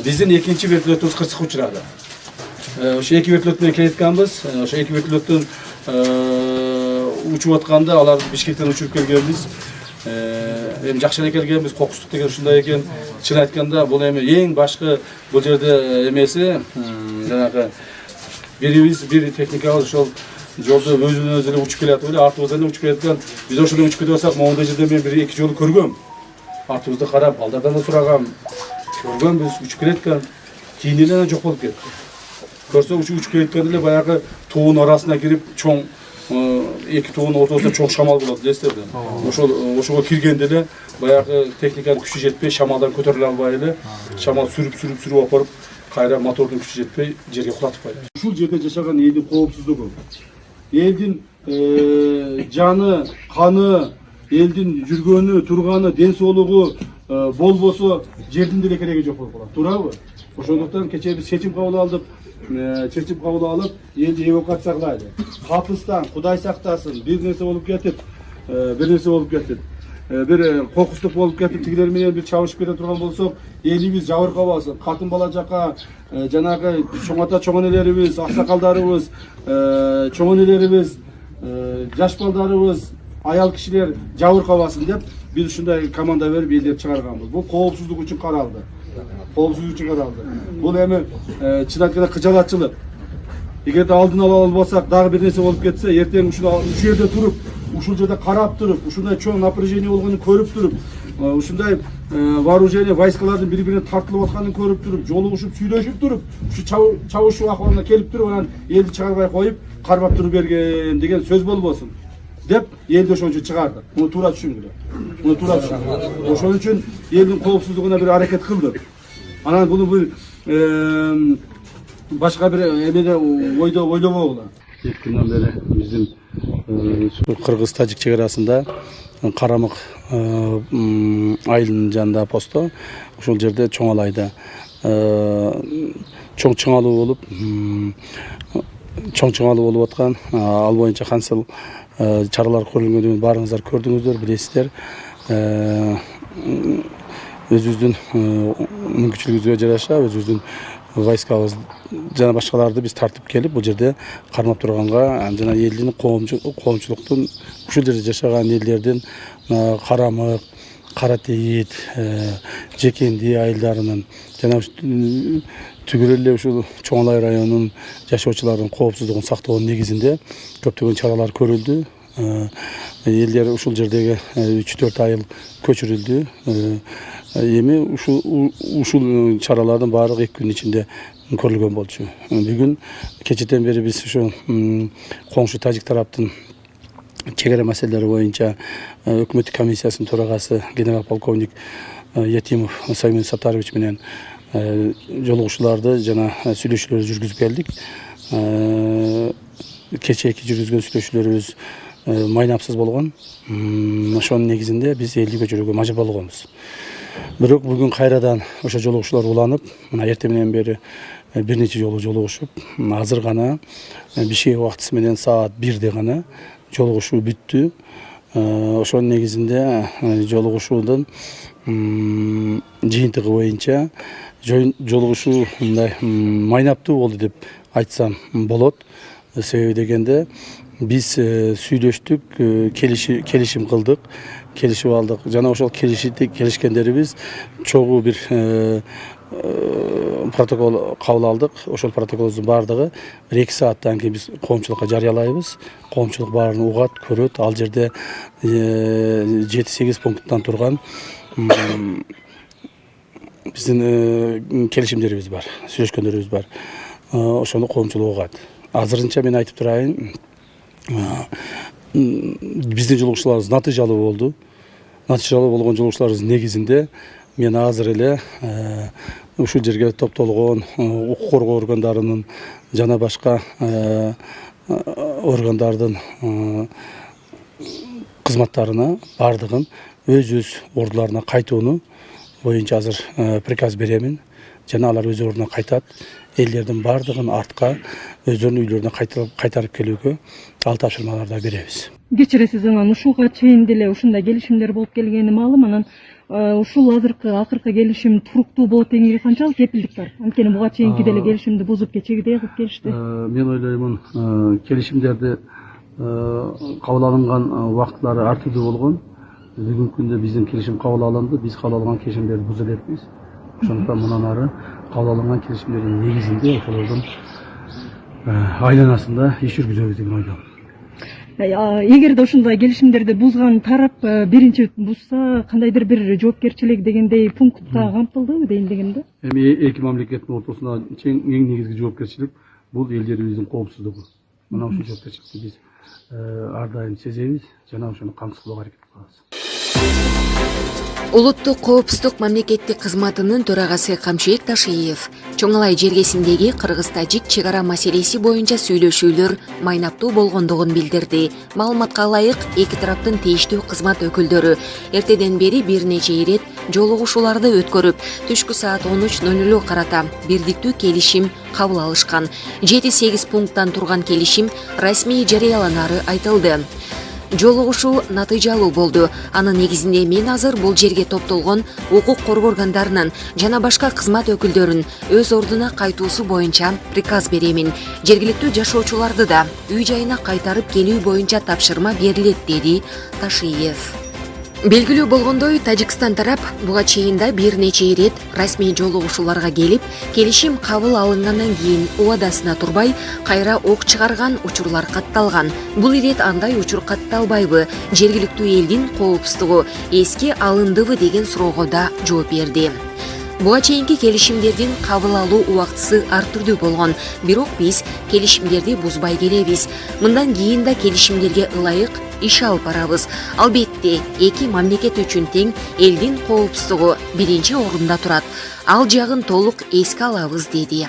Биздин экинчи вертолетубуз кырсыкка учурады. Ошо эки вертолет менен келатканбыз. Ошо эки вертолеттун учуп атканда алар Бишкектен учуруп келгенбиз. Эми жакшы эле келгенбиз. Кокустук деген ушундай экен. Чын айтканда бул эми эң башкы бул жерде эмеси жанагы бир техникабыз ошол жолдо өзүнөн өзү эле учуп келатып эле, артыбыздан учуп келаткан. Биз ошондой учуп кетип атсак, моундай жерде мен бир эки жолу көргөм. Артыбызды карап, алдардан да сурагам. Көргөнбүз, учуп келаткан. Кийин эле жок болуп кетти. Көрсө учуп келатканда эле баягы тоонун арасына кирип, чоң эки тоонун ортосунда чоң шамал болот, билесиздер да. Ошого киргенде эле баягы техниканын күчү жетпей, шамалдан көтөрүлө албай эле, шамал сүрүп алып барып, кайра мотордун күчү жетпей жерге кулатып койду. Ушул жерде жашаган элдин коопсуздугу, элдин жаны, каны, элдин жүргөнү, турганы, ден соолугу болбосо жердин деле кереги жок болуп калат. Туурабы? Ошондуктан кечээ биз чечим кабыл алдык. Элди эвакуация кылайлы. Капыстан Кудай сактасын, бир нерсе болуп кетип, бир кокустук болуп кетип, тигилер менен бир чабышып кете турган болсок, элибиз жабыркабасын. Катын бала жака жанагы чоң ата чоң энелерибиз, аксакалдарыбыз, чоң энелерибиз, жаш балдарыбыз, аял кишилер жабыркабасын деп биз ушундай команда берип элдерди чыгарганбыз. Бул коопсуздук үчүн каралды. Бул эми чын айтканда кыжалатчылык. Эгерде алдын ала албасак, дагы бир нерсе болуп кетсе, эртең ушул жерде туруп, ушул жерде карап туруп, ушундай чоң напряжение болгонун көрүп туруп, ушундай вооружение войскалардын бири-бирине тартылып атканын көрүп туруп, жолугушуп, сүйлөшүп туруп, ушу чабышуу акыбалына келип туруп, анан элди чыгарбай коюп, кармап туруп берген деген сөз болбосун деп элди ошон үчүн чыгардык. Муну туура түшүнгүлө. Ошон үчүн элдин коопсуздугуна бир аракет кылдык. Анан буну бир башка бир эмеде ойлобогула. 2 күндөн бери биздин Кыргыз-Тажик чек арасында Карамык айылынын жанында посто, ошол жерде чоң алайда чоң чыңалуу болуп аткан. Ал боюнча кансыл чаралар көрүлгөнүн баарыңыздар көрдүңүздөр, билесиздер. Өзүбүздүн мүмкүнчүлүгүбүзгө жараша, өзүбүздүн войскабыз жана башкаларды биз тартып келип, бул жерде кармап турганга, жана элдин коомчулуктун ушул жерде жашаган элдердин Карамык, Каратейит, Жекенди айылдарынын жана түгөл эле ушул Чоң Алай районунун жашоочуларынын коопсуздугун сактоонун негизинде көптөгөн чаралар көрүлдү. Элдер ушул жердеги 3-4 айыл көчүрүлдү. Эми ушул чаралардын баардыгы 2 күн ичинде көрүлгөн болчу. Бүгүн кечеден бери биз ушу коңшу Тажик тараптын чегара маселелери боюнча өкмөттүк комиссиясынын төрагасы генерал полковник Ятимов Саймен Саттарович менен жолугушууларды жана сүйлөшүүлөрдү жүргүзүп келдик. Кечээки жүргүзгөн сүйлөшүүлөрүбүз майнапсыз болгон. Ошонун негизинде биз элди көчүрүүгө мажбур болгонбуз. Бирок бүгүн кайрадан ошо жолугушуулар уланып, мына эртең менен бери бир нече жолу жолугушуп, азыр гана Бишкек убактысы менен саат 1-де гана жолугушуу бүттү. Ошонун негизинде жолугушуунун жыйынтыгы боюнча жолугушуу мындай майнаптуу болду деп айтсам болот. Себеби дегенде биз сүйлөштүк, келишим кылдык, келишип алдык. Жана ошол келишкендерибиз чогуу бир протокол кабыл алдык. Ошол протоколдун баардыгы 1-2 сааттан кийин биз коомчулукка жарыялайбыз. Коомчулук баарын угат, көрөт. Ал жерде 7-8 пункттан турган биздин келишимдерибиз бар, сүйлөшкөндөрүбүз бар. Ошону коомчулук угат. Азырынча мен айтып турайын, биздин жолугушууларыбыз натыйжалуу болду. Натыйжалуу болгон жолугушууларыбыздын негизинде мен азыр эле ушул жерге топтолгон укук коргоо органдарынын жана башка органдардын кызматтарына баардыгын өз ордуларына кайтууну боюнча азыр приказ беремин. Жана алар өз ордуна кайтат. Элдердин бардыгын артка өздөрүнүн үйлөрүнө кайтарып келүүгө ал тапшырмаларды беребиз. Кечиресиз, анан ушуга чейин деле ушундай келишимдер болуп келгени маалым. Анан ушул акыркы келишим туруктуу болот дегенге канчалык кепилдик бар? Анткени буга чейинки деле келишимди бузуп кечегидей кылып келишти. Мен ойлоймун, келишимдерди кабыл алынган убакытлары ар түрдүү болгон. Бүгүнкү күндө биздин келишим кабыл алынды, биз кабыл алган келишимдерди буза элекпиз. Ошондуктан мындан ары кабыл алынган келишимдердин негизинде ошолордун айланасында иш жүргүзөбүз деген ойдомун. Эгерде ошондой келишимдерди бузган тарап биринчи бузса, кандайдыр бир жоопкерчилик дегендей пунктка камтылдыбы дейин дегем да? Эми эки мамлекеттин ортосунда эң негизги жоопкерчилик бул элдерибиздин коопсуздугу. Мына ушул жоопкерчиликти биз ар дайым сезебиз жана ошону камсыз кылууга аракет кылабыз. Улуттук коопсуздук мамлекеттик кызматынын төрагасы Камчыбек Ташиев Чоң Алай жергесиндеги кыргыз-тажик чек ара маселеси боюнча сүйлөшүүлөр майнаптуу болгондугун билдирди. Маалыматка ылайык, эки тараптын тийиштүү кызмат өкүлдөрү эртеден бери бир нече ирет жолугушууларды өткөрүп, түшкү саат 13:00 карата бирдиктүү келишим кабыл алышкан. 7-8 пункттан турган келишим расмий жарыяланары айтылды. Жолугушуу натыйжалуу болду. Анын негизинде мен азыр бул жерге топтолгон укук коргоо органдарынын жана башка кызмат өкүлдөрүн өз ордуна кайтуусу боюнча приказ беремин. Жергиликтүү жашоочуларды да үй жайына кайтарып келүү боюнча тапшырма берилет, деди Ташиев. Белгилүү болгондой, Тажикстан тарап буга чейин да бир нече ирет расмий жолугушууларга келип, келишим кабыл алынгандан кийин убадасына турбай, кайра ок чыгарган учурлар катталган. Бул ирет андай учур катталбайбы, жергиликтүү элдин коопсуздугу эске алындыбы деген суроого да жооп берди. Буга чейинки келишимдердин кабыл алуу убактысы ар түрдүү болгон, бирок биз келишимдерди бузбай келебиз. Мындан кийин да келишимдерге ылайык иш алып барабыз. Албетте, эки мамлекет үчүн тең элдин коопсуздугу биринчи орунда турат. Ал жагын толук эске алабыз, деди.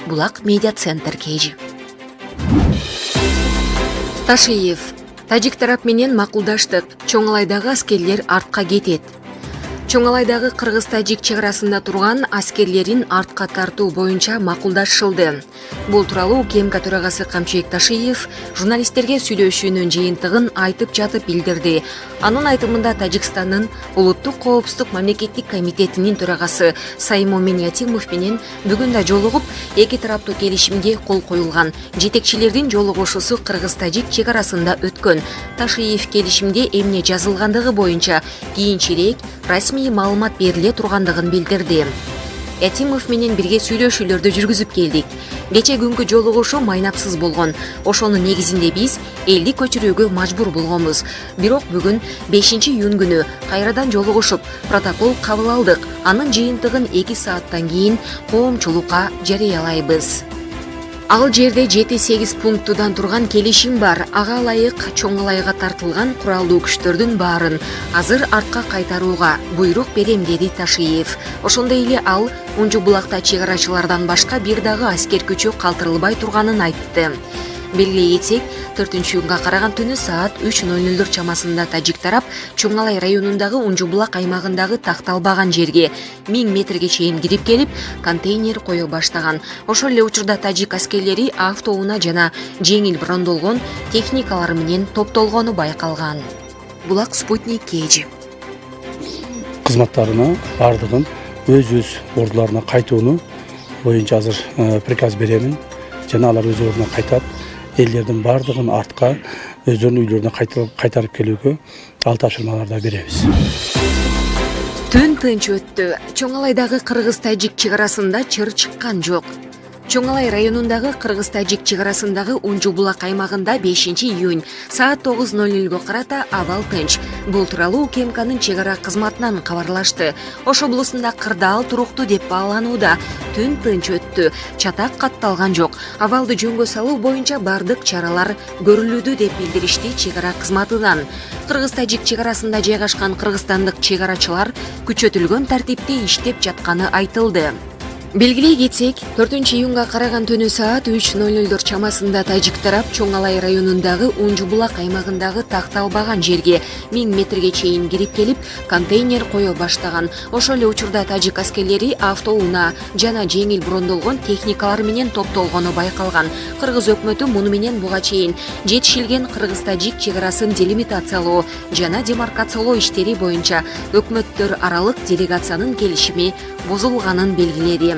Булак медиа центр KG. Ташиев. Тажик тарап менен макулдаштык. Чоң Алайдагы аскерлер артка кетет. Чоң Алайдагы кыргыз-тажик чек арасында турган аскерлерин артка тартуу боюнча макулдашылды. Бул тууралуу УКМК төрагасы Камчыбек Ташиев журналисттерге сүйлөшүүнүн жыйынтыгын айтып жатып билдирди. Анын айтымында Тажикстандын улуттук коопсуздук мамлекеттик комитетинин төрагасы Саймомин Ятимов менен бүгүн да жолугуп, эки тараптуу келишимге кол коюлган. Жетекчилердин жолугушуусу кыргыз-тажик чек арасында өткөн. Ташиев келишимде эмне жазылгандыгы боюнча кийинчерээк расмий маалымат бериле тургандыгын билдирди. Ятимов менен бирге сүйлөшүүлөрдү жүргүзүп келдик. Кече күнгү жолугушуу майнапсыз болгон. Ошонун негизинде биз элди көчүрүүгө мажбур болгонбуз. Бирок бүгүн 5-июнь күнү кайрадан жолугушуп, протокол кабыл алдык. Анын жыйынтыгын 2 сааттан кийин коомчулукка жарыялайбыз. Ал жерде 7-8 пунктудан турган келишим бар. Ага ылайык Чоң Алайга тартылган куралдуу күчтөрдүн баарын азыр артка кайтарууга буйрук берем, деди Ташиев. Ошондой эле ал Унжу булакта чек арачылардан башка бир дагы аскер күчү калтырылбай турганын айтты. Белгилей кетсек, 4-июнга караган түнү саат 3:00 чамасында Тажик тарап Чоң Алай районундагы Унжу булак аймагындагы такталбаган жерге 1000 метрге чейин кирип келип, контейнер кое баштаган. Ошол эле учурда тажик аскерлери автоунаа жана жеңил брондолгон техникалар менен топтолгону байкалган. Булак Спутник KG. Кызматтарына бардыгын өз ордуларына кайтууну боюнча азыр приказ беремин. Жана алар өз ордуна кайтат. Элдердин бардыгын артка өздөрүнүн үйлөрүнө кайтарып келүүгө ал тапшырмаларды беребиз. Түн тынч өттү. Чоң Алайдагы кыргыз-тажик чек арасында чыр чыккан жок. Чоң Алай районундагы кыргыз-тажик чек арасындагы Унжу булак аймагында 5-июнь саат 9:00 карата абал тынч. Бул тууралуу УКМКнын чек ара кызматынан кабарлашты. Ош облусунда кырдаал туруктуу деп бааланууда. Түн тынч өттү. Чатак катталган жок. Абалды жөнгө салуу боюнча бардык чаралар көрүлүүдө деп билдиришти чек ара кызматынан. Кыргыз-тажик чек арасында жайгашкан кыргызстандык чек арачылар күчөтүлгөн тартипте иштеп жатканы айтылды. Белгилей кетсек, 4-июнга караган түнү саат 3:00 чамасында тажик тарап Чоң Алай районундагы Унжубулак аймагындагы такталбаган жерге 1000 метрге чейин кирип келип, контейнер кое баштаган. Ошол эле учурда тажик аскерлери автоунаа жана жеңил брондолгон техникалар менен топтолгону байкалган. Кыргыз өкмөтү муну менен буга чейин жетишилген кыргыз-тажик чек арасын делимитациялоо жана демаркациялоо иштери боюнча өкмөттөр аралык делегациянын келишими бузулганын белгиледи.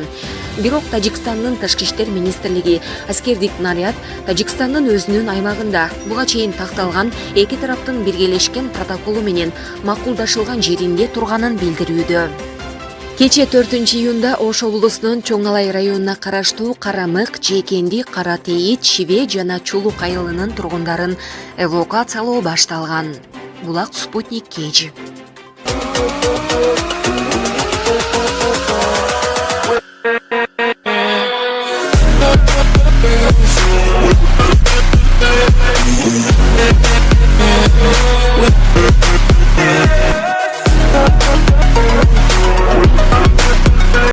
Бирок Тажикстандын Тышкы иштер министрлиги аскердик наряд Тажикстандын өзүнүн аймагында буга чейин такталган эки тараптын биргелешкен протоколу менен макулдашылган жеринде турганын билдирүүдө. Кече 4-июнда Ош облусунун Чоң Алай районуна караштуу Карамык, Жекенди, Каратейит, Шиве жана Чулук айылынын тургундарын эвакуациялоо башталган. Булак Спутник Кеж.